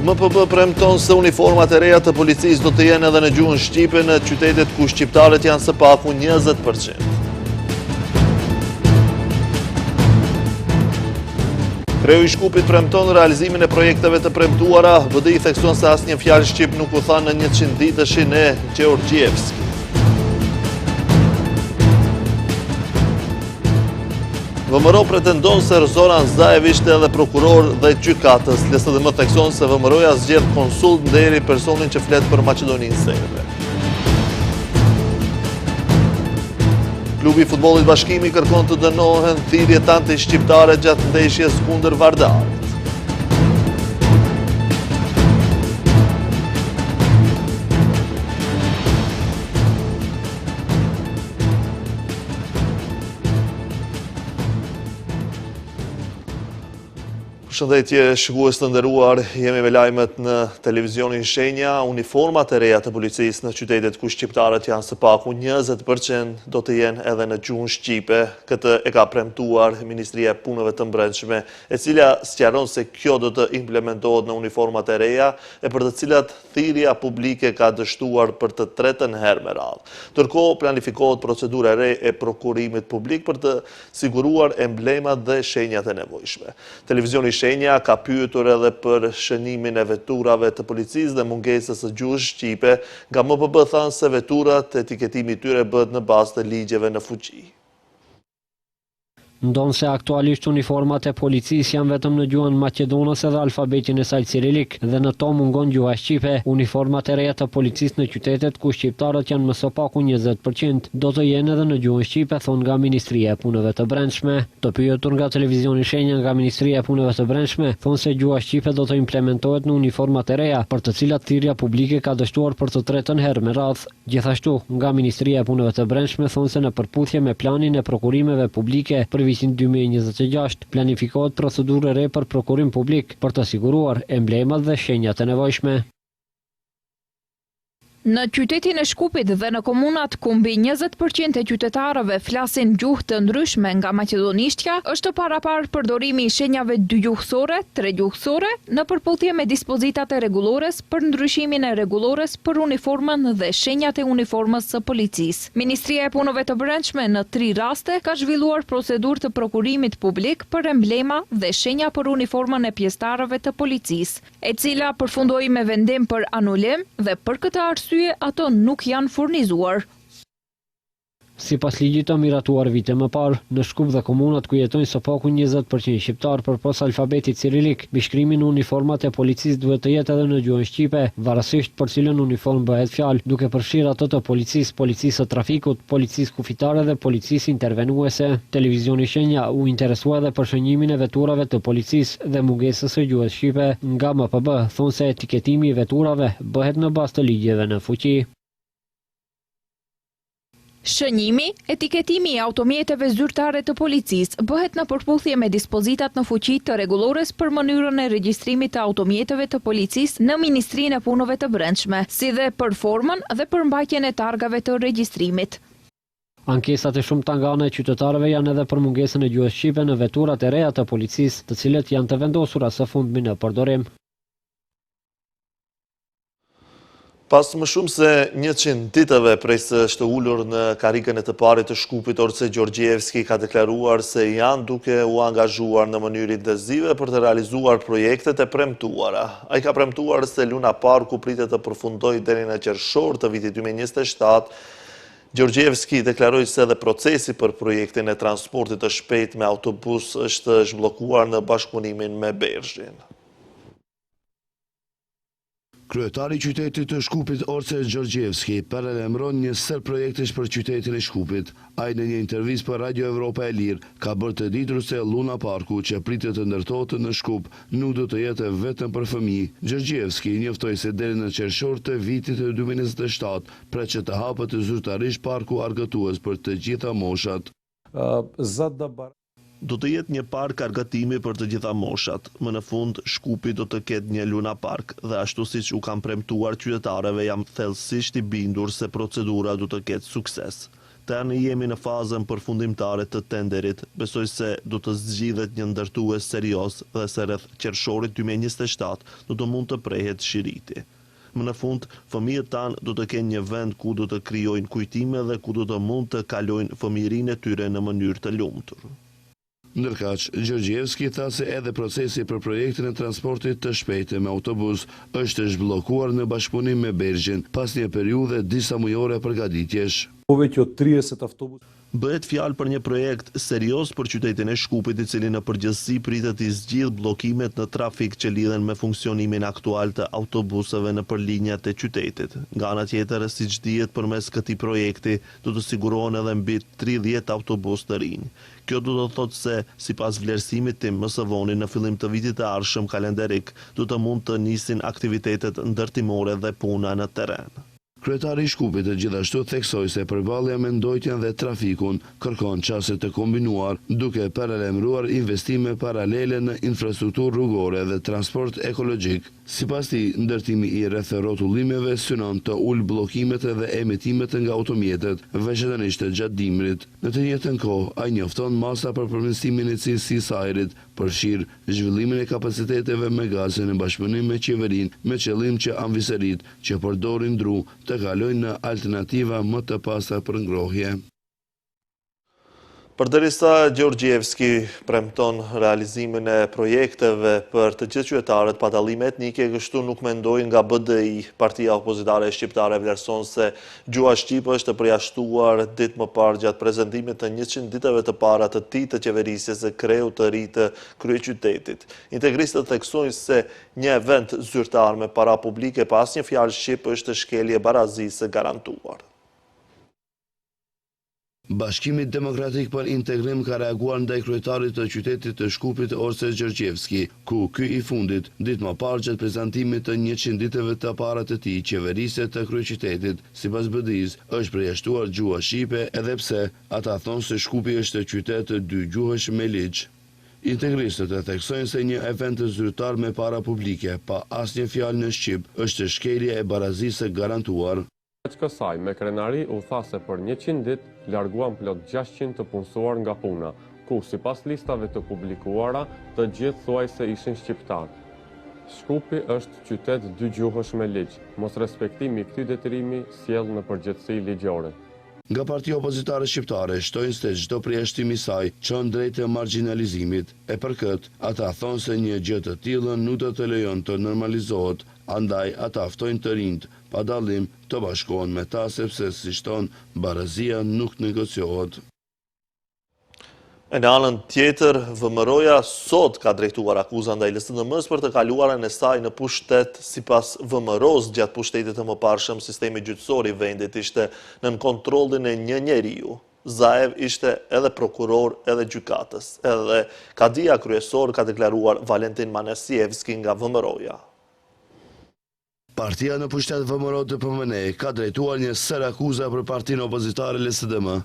MPB premton se uniformat e reja të policisë do të jenë edhe në gjuhën shqipe në qytetet ku shqiptarët janë së paku 20%. Kreu i Shkupit premton realizimin e projekteve të premtuara, BD i thekson se asnjë fjalë shqip nuk u tha në 100 ditëshin e Gjeorgjevski. VMRO pretendon se Zoran Zaev ishte edhe prokuror dhe gjykatës. LSDM thekson se VMRO-ja zgjedh konsult nderi personin që flet për Maqedoninë Serbe. Klubi i futbollit Bashkimi kërkon të dënohen thirrjet anti-shqiptare gjatë ndeshjes kundër Vardarit. Përshëndetje shikues të nderuar, jemi me lajmet në televizionin Shenja. Uniformat e reja të policisë në qytetet ku shqiptarët janë së paku 20% do të jenë edhe në gjuhën shqipe. Këtë e ka premtuar Ministria e Punëve të Brendshme, e cila sqaron se kjo do të implementohet në uniformat e reja, e për të cilat thirrja publike ka dështuar për të tretën herë me radhë. Ndërkohë planifikohet procedura e re e prokurimit publik për të siguruar emblemat dhe shenjat e nevojshme. Televizioni Shenja ka pyetur edhe për shënimin e veturave të policisë dhe mungesës së gjuhës shqipe, nga MPB thanë se veturat etiketimi i tyre bëhet në bazë të ligjeve në fuqi. Ndonë se aktualisht uniformat e policisë janë vetëm në gjuhën maqedonase dhe alfabetin e saj cirilik dhe në to mungon gjuha shqipe, uniformat e reja të policisë në qytetet ku shqiptarët janë më së paku 20% do të jenë edhe në gjuhën shqipe, thonë nga Ministria e Punëve të Brendshme. Të pyetur nga televizioni Shenja nga Ministria e Punëve të Brendshme, thonë se gjuha shqipe do të implementohet në uniformat e reja, për të cilat thirrja publike ka dështuar për të tretën herë me radhë. Gjithashtu, nga Ministria e Punëve të Brendshme thonë se në përputhje me planin e prokurimeve publike për vitin 2026 planifikohet procedurë re për prokurim publik për të siguruar emblemat dhe shenjat e nevojshme. Në qytetin e Shkupit dhe në komunat ku mbi 20% e qytetarëve flasin gjuhë të ndryshme nga maqedonishtja, është parapar përdorimi i shenjave 2 gjuhësore, 3 gjuhësore, në përputhje me dispozitat e rregullores për ndryshimin e rregullores për uniformën dhe shenjat e uniformës së policisë. Ministria e Punëve të Brendshme në 3 raste ka zhvilluar procedurë të prokurimit publik për emblema dhe shenja për uniformën e pjesëtarëve të policisë, e cila përfundoi me vendim për anulim dhe për këtë arsye ato nuk janë furnizuar. Sipas ligjit të miratuar vite më parë, në Shkup dhe komunat ku jetojnë së paku 20% shqiptar përpos alfabetit cirilik, bishkrimi në uniformat e policisë duhet të jetë edhe në gjuhën shqipe, varësisht për cilën uniform bëhet fjalë, duke përfshirë ato të policisë, policisë së trafikut, policisë kufitare dhe policisë intervenuese. Televizioni Shenja u interesua edhe për shënjimin e veturave të policisë dhe mungesës së gjuhës shqipe. Nga MPB thonë se etiketimi i veturave bëhet në bazë të ligjeve në fuqi. Shënjimi, etiketimi i automjeteve zyrtare të policisë bëhet në përputhje me dispozitat në fuqi të rregullores për mënyrën e regjistrimit të automjeteve të policisë në Ministrinë e Punëve të Brendshme, si dhe për formën dhe përmbajtjen e targave të regjistrimit. Ankesat e shumta nga ana e qytetarëve janë edhe për mungesën e gjuhës shqipe në veturat e reja të policisë, të cilët janë të vendosura së fundmi në përdorim. Pas më shumë se 100 ditëve prej se është ulur në karikën e të parit të Shkupit, Orce Gjeorgjevski ka deklaruar se janë duke u angazhuar në mënyrë intensive për të realizuar projektet e premtuara. Ai ka premtuar se Luna Parku pritet të përfundojë deri në qershor të vitit 2027. Gjeorgjevski deklaroi se edhe procesi për projektin e transportit të shpejt me autobus është zhbllokuar në bashkëpunimin me Bergzhin. Kryetari i qytetit të Shkupit Orce Gjeorgjevski paralajmëron një sër projektesh për qytetin e Shkupit. Ai në një intervistë për Radio Evropa e Lirë ka bërë të ditur se Luna Parku që pritet të ndërtohet në Shkup nuk do të jetë vetëm për fëmijë. Gjeorgjevski njoftoi se deri në qershor të vitit 2027 pret që të hapet zyrtarisht parku argëtues për të gjitha moshat. Do të jetë një park argëtimi për të gjitha moshat. Më në fund, Shkupi do të ketë një Luna Park dhe ashtu siç u kam premtuar qytetarëve, jam thellësisht i bindur se procedura do të ketë sukses. Tani jemi në fazën përfundimtare të tenderit. Besoj se do të zgjidhet një ndërtues serioz dhe se rreth qershorit 2027 do të mund të prehet shiriti. Më në fund, fëmijët tanë do të kenë një vend ku do të krijojnë kujtime dhe ku do të mund të kalojnë fëmijërinë e tyre në mënyrë të lumtur. Ndërkaq, Gjorgjevski tha se edhe procesi për projektin e transportit të shpejtë me autobus është zhbllokuar në bashkëpunim me Bergjin pas një periudhe disa mujore përgatitjesh. Bëhet fjalë për një projekt serioz për qytetin e Shkupit, i cili në përgjithësi pritet të zgjidhë bllokimet në trafik që lidhen me funksionimin aktual të autobuseve në përlinjat e qytetit. Nga ana tjetër, siç dihet, përmes këtij projekti do të sigurohen edhe mbi 30 autobus të rinj. Kjo do të thotë se, sipas vlerësimit tim më së voni në fillim të vitit të ardhshëm kalendarik, do të mund të nisin aktivitetet ndërtimore dhe puna në terren. Kryetari i Shkupit gjithashtu theksoi se përballja me ndojtjen dhe trafikun kërkon çaste të kombinuar, duke paralajmëruar investime paralele në infrastrukturë rrugore dhe transport ekologjik. Sipas tij, ndërtimi i rreth rrotullimeve synon të ulë bllokimet dhe emetimet nga automjetet, veçanërisht gjatë dimrit. Në të njëjtën kohë, ai njofton masa për përmirësimin e cilësisë së ajrit, përfshir zhvillimin e kapaciteteve me gaze në bashkëpunim me qeverinë, me qëllim që anvisërit që përdorin dru të kalojnë në alternativa më të pasta për ngrohje. Përderisa Gjorgjevski premton realizimin e projekteve për të gjithë qytetarët pa dallime etnike, kështu nuk mendoi nga BDI. Partia opozitare shqiptare vlerëson se gjuha shqipe është përjashtuar ditë më parë gjatë prezantimit të 100 ditëve të para të tij të qeverisjes së kreu të ri të kryeqytetit. Integristët theksojnë se një event zyrtar me para publike pa asnjë fjalë shqip është shkelje barazisë garantuar. Bashkimi Demokratik për Integrim ka reaguar ndaj kryetarit të qytetit të Shkupit Orse Gjorgjevski, ku ky i fundit ditë më parë gjatë prezantimit të 100 ditëve të para të tij qeverisje të kryeqytetit, sipas BDI-s, është përjashtuar gjuha shqipe, edhe pse ata thonë se Shkupi është qytet të dy gjuhësh me ligj. Integristët e theksojnë se një event zyrtar me para publike pa asnjë fjalë në shqip është shkelje e barazisë garantuar. Veç kësaj, me krenari u tha se për 100 dit larguan plot 600 të punësuar nga puna, ku sipas listave të publikuara, të gjithë thuajse ishin shqiptar. Shkupi është qytet dy gjuhësh me ligj. Mos respektimi i këtij detyrimi sjell në përgjithësi ligjore. Nga partia opozitare shqiptare shtojnë se çdo përjashtim i saj çon drejt të marginalizimit. E për këtë, ata thonë se një gjë të tillë nuk do të lejon të normalizohet, andaj ata ftojnë të rinjt pa dallim të bashkohen me ta sepse si shton barazia nuk negociohet. Në anën tjetër, VMRO-ja sot ka drejtuar akuza ndaj LSDM-s për të kaluarën e saj në pushtet. Sipas VMRO-s, gjatë pushtetit të mëparshëm, sistemi gjyqësor i vendit ishte nën kontrollin e një njeriu. Zaev ishte edhe prokuror edhe gjykatës. Edhe kadia kryesor ka deklaruar Valentin Manasievski nga VMRO-ja. Partia në pushtet VMRO të PMN ka drejtuar një sër akuza për partinë opozitare LSDM.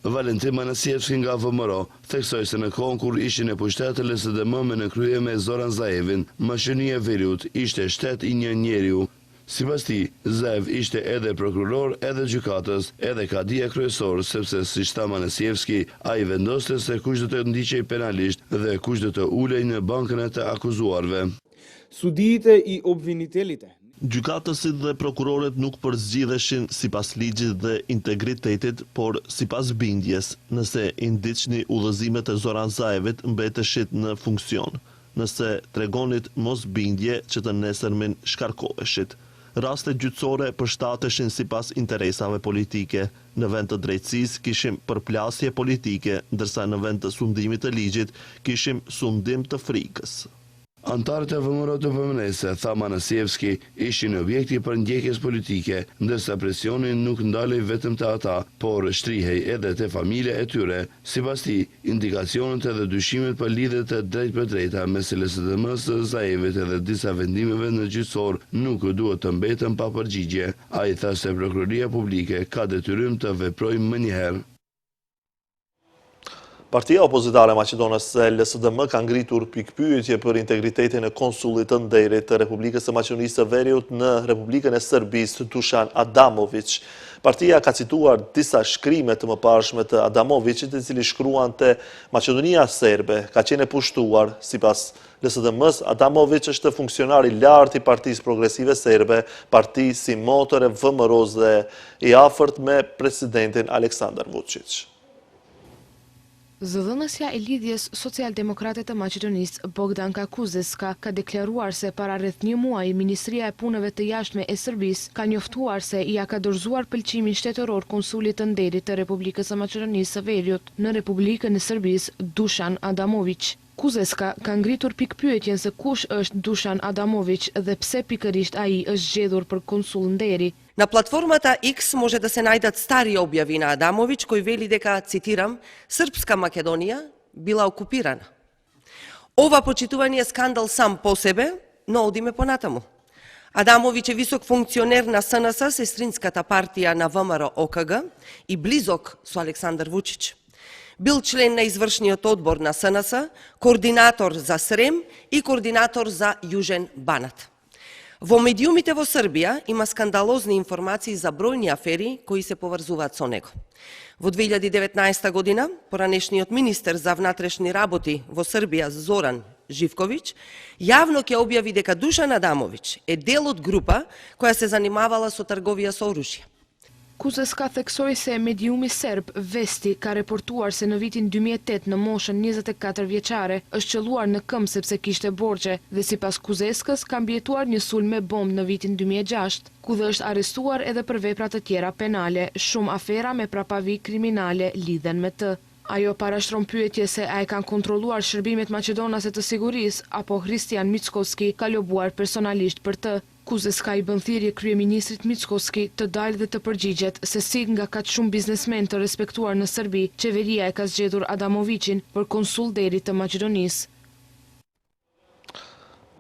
Valentin Manasievski nga VMRO theksoi se në kohën kur ishin në pushtet të LSDM me në krye me Zoran Zaevin, mashënia e veriut ishte shtet i një njeriu. Sipas tij, Zaev ishte edhe prokuror, edhe gjykatës, edhe kadia kryesor, sepse siç tha Manasievski, ai vendoste se kush do të ndiqej penalisht dhe kush do të ulej në bankën e të akuzuarve. Судиите и обвинителите. Gjykatësit dhe prokurorët nuk përzgjidheshin sipas ligjit dhe integritetit, por sipas bindjes, nëse i ndiqni udhëzimet e Zoran Zaevit mbeteshit në funksion, nëse tregonit mos bindje që të nesërmen shkarkoheshit. Rastet gjyqësore përshtateshin sipas interesave politike. Në vend të drejtësisë kishim përplasje politike, ndërsa në vend të sundimit të ligjit kishim sundim të frikës. Antarët e VMRO të PMN-s, tha Manasievski, ishin objekti për ndjekjes politike, ndërsa presioni nuk ndalej vetëm te ata, por shtrihej edhe te familja e tyre. Sipas tij, indikacionet edhe dyshimet për lidhje të drejtë për drejta mes LSDM-s, Zaevit edhe disa vendimeve në gjyqësor nuk duhet të mbeten pa përgjigje. Ai tha se prokuroria publike ka detyrim të veprojë më një herë. Partia opozitare maqedonase LSDM ka ngritur pikpyetje për integritetin e konsullit të nderit të Republikës së Maqedonisë së Veriut në Republikën e Serbisë Dušan Adamović. Partia ka cituar disa shkrime të mëparshme të Adamovicit, i cili shkruan te Maqedonia Serbe ka qenë e pushtuar. Sipas LSDM-s, Adamović është funksionar i lartë i Partisë Progresive Serbe, parti si motor e VMRO-s dhe i afërt me presidentin Aleksandar Vučić. Zëdhënësja e lidhjes Socialdemokrate të Maqedonisë Bogdanka Kuzeska ka deklaruar se para rreth një muaji Ministria e Punëve të Jashtme e Serbisë ka njoftuar se ia ka dorëzuar pëlqimin shtetëror konsulit të nderit të Republikës së Maqedonisë së Veriut në Republikën e Serbisë Dušan Adamović. Kuzeska ka ngritur pikpyetjen se kush është Dušan Adamović dhe pse pikërisht ai është zgjedhur për konsull nderi. Na platformata X može da se najdат stari objavi na Adamović koji veli дека, citiram, Srpska Makedonija bila okupirana. Ова почитување е скандал сам по себе, но одиме понатаму. Адамовиć е висок функционер на СНС, сестринската партија на ВМРО ОКГ и близок со Александар Vučić. Бил член на извршниот одбор на СНС, координатор за Срем и координатор за Јужен Банат. Во медиумите во Србија има скандалозни информации за бројни афери кои се поврзуваат со него. Во 2019 година, поранешниот министер за внатрешни работи во Србија Зоран Живковиć јавно ќе објави дека Дуšan Adamović е дел од група која се занимавала со трговија со оружје. Kuzeska theksoi se mediumi serb Vesti ka reportuar se në vitin 2008 në moshën 24 vjeçare është qelluar në këmbë sepse kishte borxhe dhe sipas Kuzeskës ka mbijetuar një sulm me bombë në vitin 2006, ku dhe është arrestuar edhe për vepra të tjera penale. Shumë afera me prapavi kriminale lidhen me të. Ajo parashtron pyetje se a e kanë kontrolluar shërbimet maqedonase të sigurisë apo Hristijan Mickoski ka lobuar personalisht për të. Kuzeska i bën thirrje kryeministrit Mickoski të dalë dhe të përgjigjet se si nga kaq shumë biznesmen të respektuar në Serbi, qeveria e ka zgjedhur Adamovicin për konsull deri të Maqedonisë.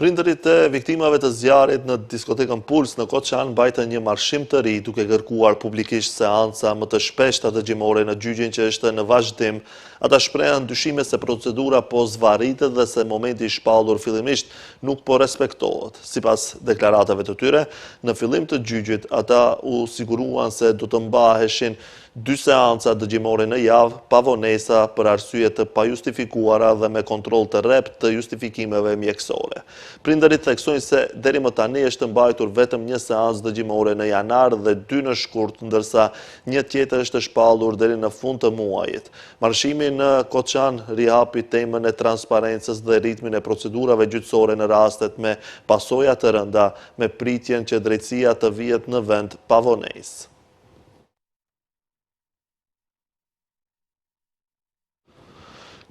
Prindërit e viktimave të zjarrit në diskotekën Puls në Koçan mbajtën një marshim të ri duke kërkuar publikisht seanca më të shpeshta dëgjimore në gjyqin që është në vazhdim. Ata shprehen dyshime se procedura po zvarritet dhe se momenti i shpallur fillimisht nuk po respektohet. Sipas deklaratave të tyre, në fillim të gjyqit ata u siguruan se do të mbaheshin 2 seanca dëgjimore në javë, pa vonesa për arsye të pajustifikuara dhe me kontroll të rrept të justifikimeve mjekësore. Prindërit theksojnë se deri më tani është mbajtur vetëm një seancë dëgjimore në janar dhe 2 në shkurt, ndërsa një tjetër është shpallur deri në fund të muajit. Marshimi në Koçan rihapi temën e transparencës dhe ritmin e procedurave gjyqësore në rastet me pasoja të rënda, me pritjen që drejtësia të vihet në vend pa vonesë.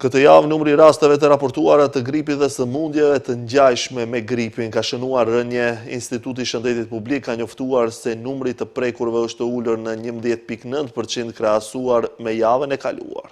Këtë javë numri rasteve të raportuara të gripit dhe sëmundjeve të ngjajshme me gripin ka shënuar rënje. Instituti i Shëndetit Publik ka njoftuar se numri të prekurve është ulur në 11.9% krahasuar me javën e kaluar.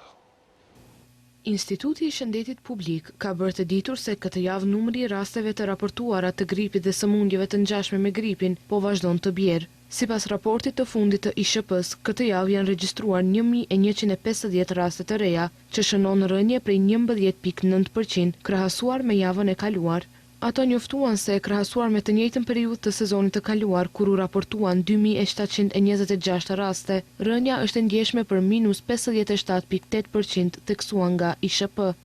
Instituti i Shëndetit Publik ka bërë të ditur se këtë javë numri i rasteve të raportuara të gripit dhe sëmundjeve të ngjashme me gripin po vazhdon të bjerë. Sipas raportit të fundit të ISHP-s, këtë javë janë regjistruar 1150 raste të reja, që shënon rënje prej 11.9% krahasuar me javën e kaluar. Ata njoftuan se krahasuar me të njëjtën periudhë të sezonit të kaluar, kur u raportuan 2726 raste, rënja është e ndjeshme për minus 57.8% theksuar nga ISHP.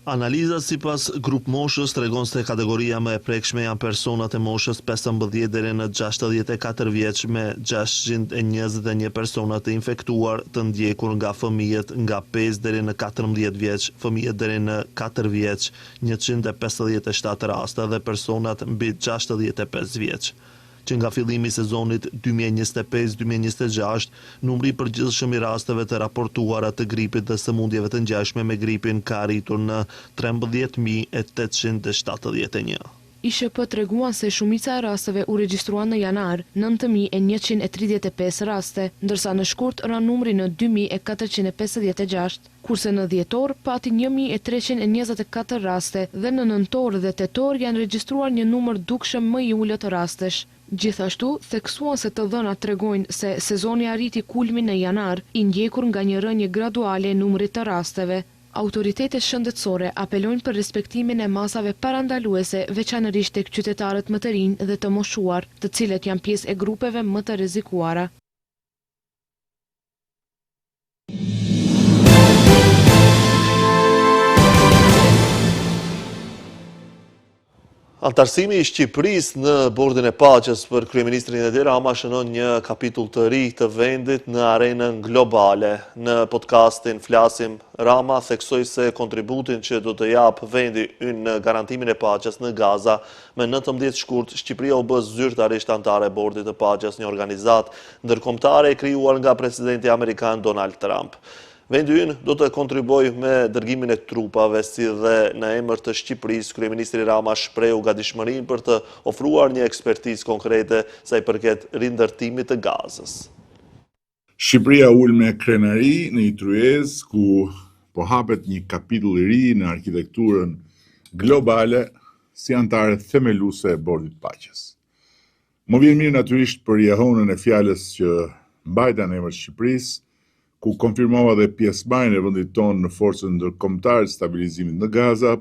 Analiza sipas grup moshës tregon se kategoria më e prekshme janë personat e moshës 15 deri në 64 vjeç me 621 persona të infektuar, të ndjekur nga fëmijët nga 5 deri në 14 vjeç, fëmijët deri në 4 vjeç 157 raste dhe personat mbi 65 vjeç. Që nga fillimi i sezonit 2025-2026, numri i përgjithshëm i rasteve të raportuara të gripit dhe sëmundjeve të ngjashme me gripin ka arritur në 13.871. ISHP treguan se shumica e rasteve u regjistruan në janar, 9.135 raste, ndërsa në shkurt ra numri në 2.456, kurse në dhjetor pati 1.324 raste dhe në nëntor dhe tetor janë regjistruar një numër dukshëm më i ulët rastesh. Gjithashtu, theksuan se të dhënat tregojnë se sezoni arriti kulmin në janar, i ndjekur nga një rënje graduale e numrit të rasteve. Autoritetet shëndetësore apelojnë për respektimin e masave parandaluese, veçanërisht tek qytetarët më të rinj dhe të moshuar, të cilët janë pjesë e grupeve më të rrezikuara. Antarësimi i Shqipërisë në Bordin e Paqes për kryeministrin Edi Rama shënon një kapitull të ri të vendit në arenën globale. Në podcastin Flasim, Rama theksoi se kontributin që do të japë vendi ynë në garantimin e paqes në Gaza, me 19 shkurt, Shqipëria u bë zyrtarisht antare e Bordit të Paqes, një organizatë ndërkombëtare e krijuar nga presidenti amerikan Donald Trump. Vendi ynë do të kontribuojë me dërgimin e trupave, si dhe në emër të Shqipërisë, kryeministri Rama shprehu gatishmërinë për të ofruar një ekspertizë konkrete sa i përket rindërtimit të Gazës. Shqipëria ul me krenari në një tryezë ku po hapet një kapitull i ri në arkitekturën globale si antare themeluese e Bordit të Paqes. Më vjen mirë natyrisht për jehonën e fjalës që mbajta në emër të Shqipërisë, ku konfirmova dhe pjesëmarrjen e vendit tonë në forcën ndërkombëtare të stabilizimit në Gaza.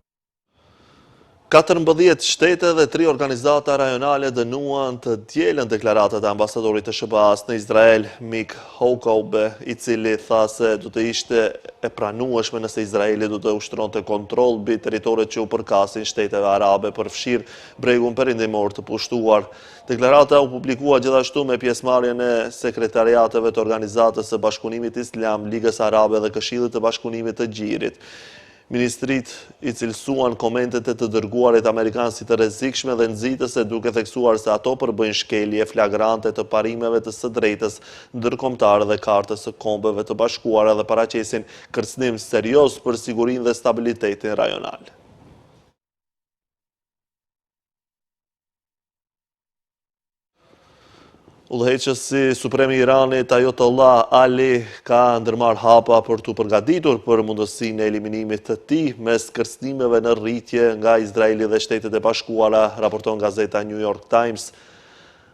14 shtete dhe 3 organizata rajonale dënuan të dielën deklaratat e ambasadorit të SBA-s në Izrael, Mik Hokaube, i cili tha se do të ishte e pranueshme nëse Izraeli do të ushtronte kontroll mbi territoret që u përkasin shteteve arabe, përfshir bregun perëndimor të pushtuar. Deklarata u publikua gjithashtu me pjesëmarrjen e sekretariateve të Organizatës së Bashkëpunimit Islam, Ligës Arabe dhe Këshillit të Bashkëpunimit të Gjirit. Ministrit i cilësuan komentet e të dërguarit amerikanë si të rrezikshme dhe nxitëse, duke theksuar se ato përbëjnë shkelje flagrante të parimeve të së drejtës ndërkombëtare dhe kartës së kombeve të bashkuara dhe paraqesin kërcënim serioz për sigurinë dhe stabilitetin rajonal. Udhëheqësi supremi i Iranit Ayatollah Ali ka ndërmarrë hapa për të përgatitur për mundësinë e eliminimit të tij mes kërcënimeve në rritje nga Izraeli dhe Shtetet e Bashkuara, raporton gazeta New York Times.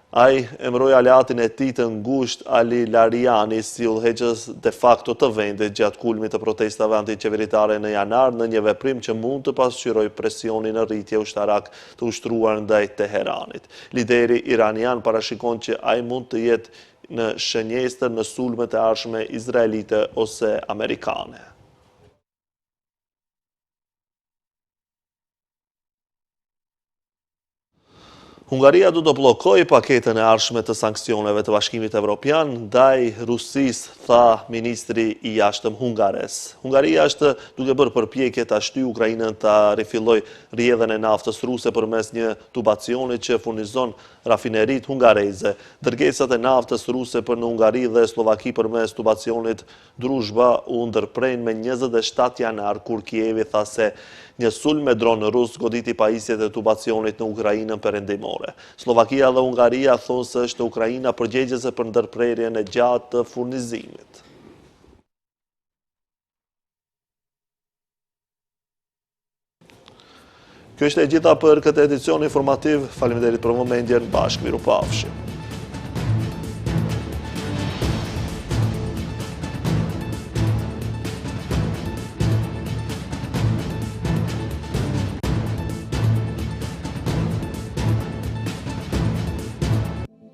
Ai emëroi aleatin e tij të ngushtë Ali Lariani si udhëheqës de facto të vendit gjatë kulmit të protestave antiqeveritare në janar, në një veprim që mund të pasqyrojë presionin në rritje ushtarak të ushtruar ndaj Teheranit. Lideri iranian parashikon që ai mund të jetë në shënjestër në sulmet e ardhshme izraelite ose amerikane. Hungaria do të bllokojë paketën e ardhshme të sanksioneve të Bashkimit Evropian ndaj Rusisë, tha ministri i jashtëm hungares. Hungaria është duke bërë përpjekje ta shtyjë Ukrainën ta rifillojë rrjedhën e naftës ruse përmes një tubacioni që furnizon rafineritë hungareze. Dërgesat e naftës ruse për në Hungari dhe Slovaki përmes tubacionit Druzhba u ndërprejnë me 27 janar, kur Kievi tha se një sulm me dron rus goditi pajisjet e tubacionit në Ukrainën perëndimore. Slovakia dhe Hungaria thonë se është Ukraina përgjegjëse për ndërprerjen e gjatë të furnizimit. Kjo është e gjitha për këtë edicion informativ. Faleminderit për momentin. Bashkë miru pafshim.